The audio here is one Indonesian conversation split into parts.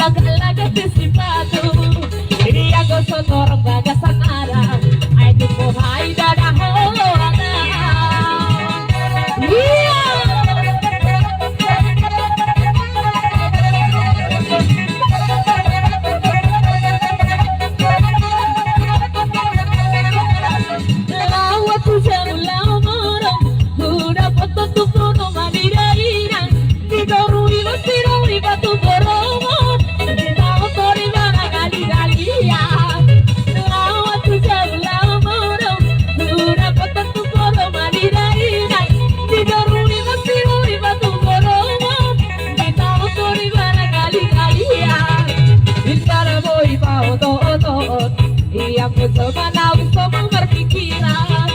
Gagalaga antipado. Iya gosong bagasan arang. Ay tubuhay dadaholan. Iya. Yang semanau semang berpikiran,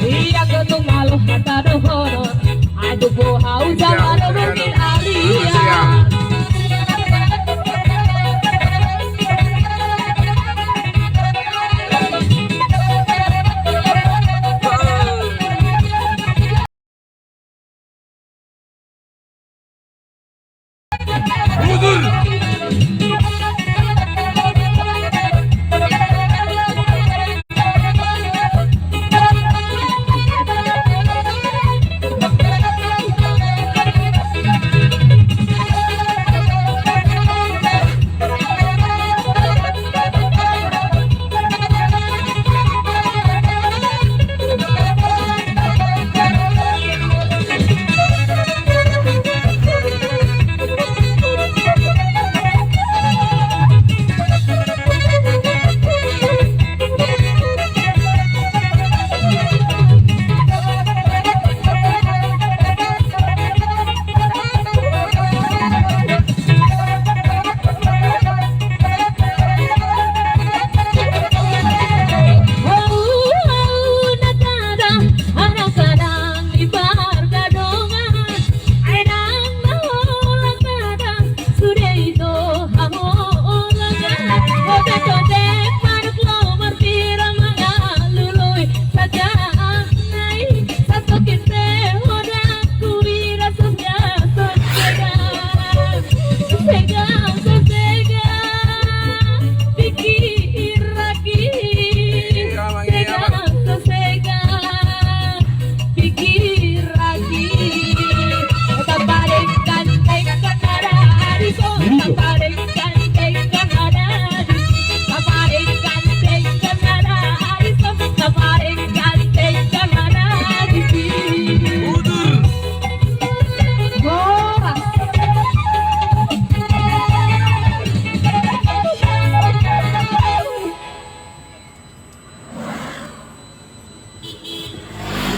yang getung malu hata dohono, aduh bohau jangan mungkin alian.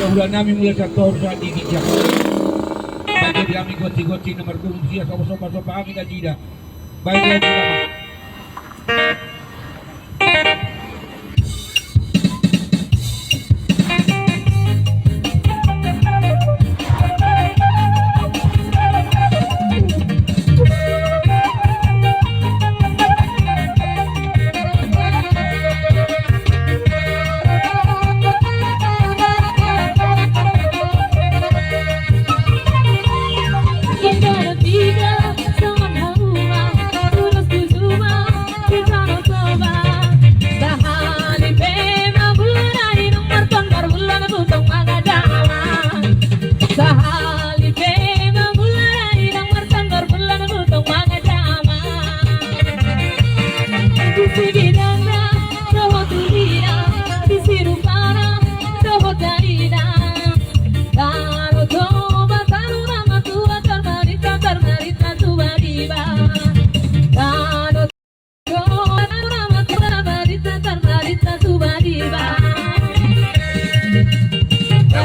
Mudah-mudahan kami mulai sektor saat ini siap. Bagi kami goti-goti nomor kunci atau sopa-sopa kami dan tidak. Baiklah ulama.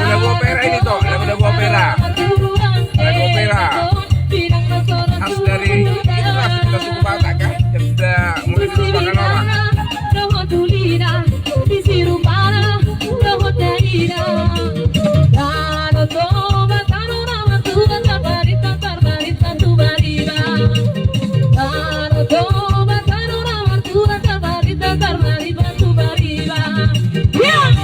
Lagu opera ini toh, lagu opera. Lagu opera. Khas dari itulah sudah suku Batak kan, yang sudah mulai dilupakan orang. Yeah!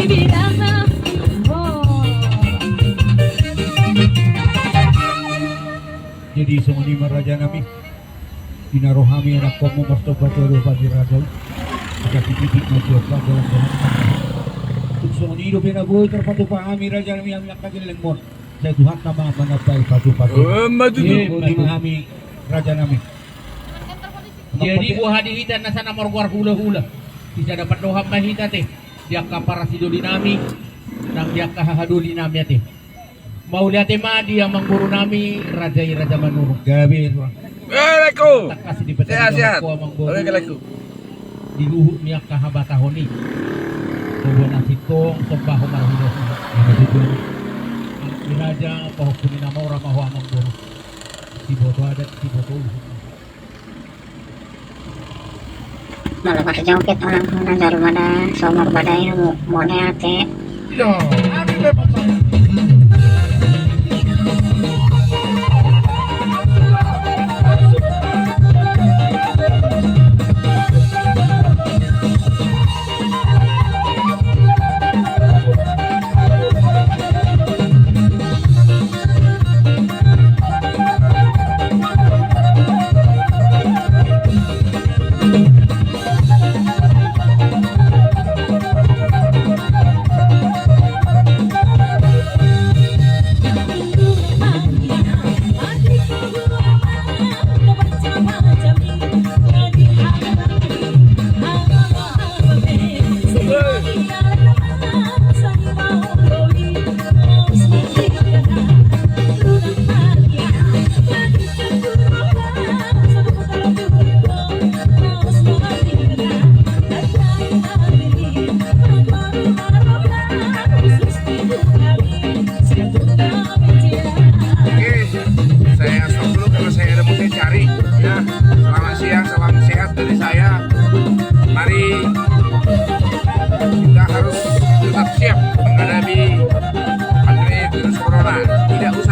bibirana. Oh. Jadi semuni maraja nami dinarohami anak komo martobat waro bagi radau jika titik majopa dalam semuni hidup yang boy terpatu pahami raja nami yang nakagil lengmon saya Tuhan nama manapai patu-patu memahami raja nami. Jadi buah hadihitan na sana morguar hula-hula. Bisa dapat doham mahita teh. Dia kapara siduli nami. Nang dia kahahaduli nami teh. Mau lihat tema dia mengguru nami raja manurung. Gabi Assalamualaikum. Tak kasih di Sehat-sehat. mengguru. Waalaikumsalam. Di luhut niya kahabatahoni. Bawa nasi tong sembah marhula. Di raja pahukuni nama orang mahwa mengguru. Si boto adat si boto. Malapas jongkit orang kena jarum pada somor badai mau neate. Ami memang sama. Saya stop dulu karena saya ada mesti cari ya. Selamat siang, salam sehat dari saya. Mari kita harus tetap siap menghadapi pandemi virus corona. Tidak usah